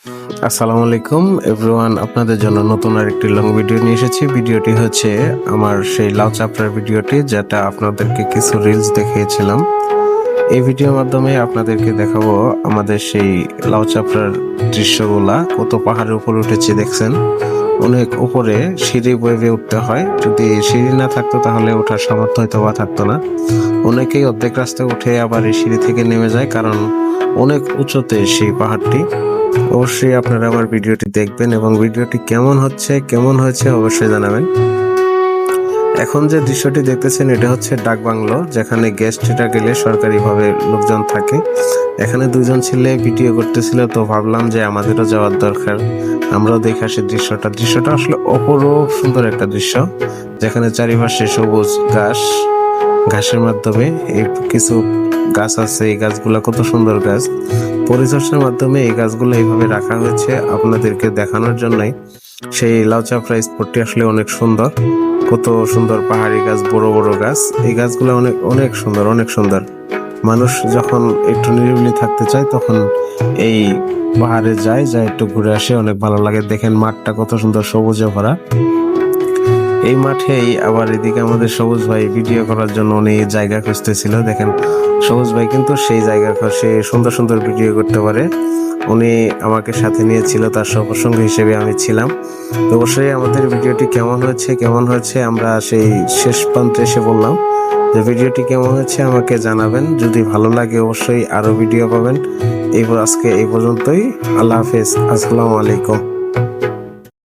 আসসালামু আলাইকুম এভরিওয়ান, আপনাদের জন্য নতুন আরেকটি লং ভিডিও নিয়ে এসেছি। ভিডিওটি হচ্ছে আমার সেই লাউ চাপড়ার ভিডিওটি, যেটা আপনাদেরকে কিছু রিলস দেখিয়েছিলাম। এই ভিডিওর মাধ্যমে আপনাদেরকে দেখাবো আমাদের সেই লাউ চাপড়ার দৃশ্যগুলা। কত পাহাড়ের উপরে উঠেছি দেখছেন, অনেক উপরে সিঁড়ি বয়ে উঠতে হয়। যদি সিঁড়ি না থাকতো তাহলে ওঠার সামর্থ্য হয়তো বা থাকতো না। অনেকেই অর্ধেক রাস্তায় উঠে আবার এই সিঁড়ি থেকে নেমে যায়, কারণ অনেক উঁচুতে সেই পাহাড়টি। অবশ্যই আপনারা আমার ভিডিওটি দেখবেন এবং ভিডিওটি কেমন হয়েছে অবশ্যই জানাবেন। এখন যে দৃশ্যটি দেখতেছেন এটা হচ্ছে ডাক বাংলো, যেখানে গেস্টরা গেলে সরকারিভাবে লোকজন থাকে। এখানে দুজন ছেলে ভিডিও করতেছিল, তো ভাবলাম যে আমাদেরও যাওয়ার দরকার, আমরাও দেখে আসি দৃশ্যটা আসলে অপরূপ সুন্দর একটা দৃশ্য, যেখানে চারিপাশে সবুজ ঘাসের মাধ্যমে এই কিছু গাছ আছে। এই গাছগুলা কত সুন্দর গাছ, পরিচর্যার মাধ্যমে এই গাছগুলো এইভাবে রাখা হয়েছে আপনাদেরকে দেখানোর জন্যই। সেই লাউচাপড়া স্পটটি আসলে অনেক সুন্দর, কত সুন্দর পাহাড়ি গাছ, বড় বড় গাছ। এই গাছগুলো অনেক সুন্দর। মানুষ যখন একটু নিরিবিলি থাকতে চায় তখন এই পাহাড়ে যায় একটু ঘুরে আসে, অনেক ভালো লাগে। দেখেন মাঠটা কত সুন্দর সবুজে ভরা। এই মাঠেই আবার এদিকে আমাদের সবুজ ভাই ভিডিও করার জন্য উনি জায়গা খুঁজতেছিল। দেখেন সবুজ ভাই কিন্তু সেই জায়গা সে সুন্দর ভিডিও করতে পারে। উনি আমাকে সাথে নিয়েছিল, তার সঙ্গী হিসেবে আমি ছিলাম। তো অবশ্যই আমাদের ভিডিওটি কেমন হয়েছে আমরা সেই শেষ প্রান্তে এসে বললাম যে ভিডিওটি কেমন হয়েছে আমাকে জানাবেন। যদি ভালো লাগে অবশ্যই আরো ভিডিও পাবেন। আজকে এই পর্যন্তই। আল্লাহ হাফেজ, আসসালামু আলাইকুম।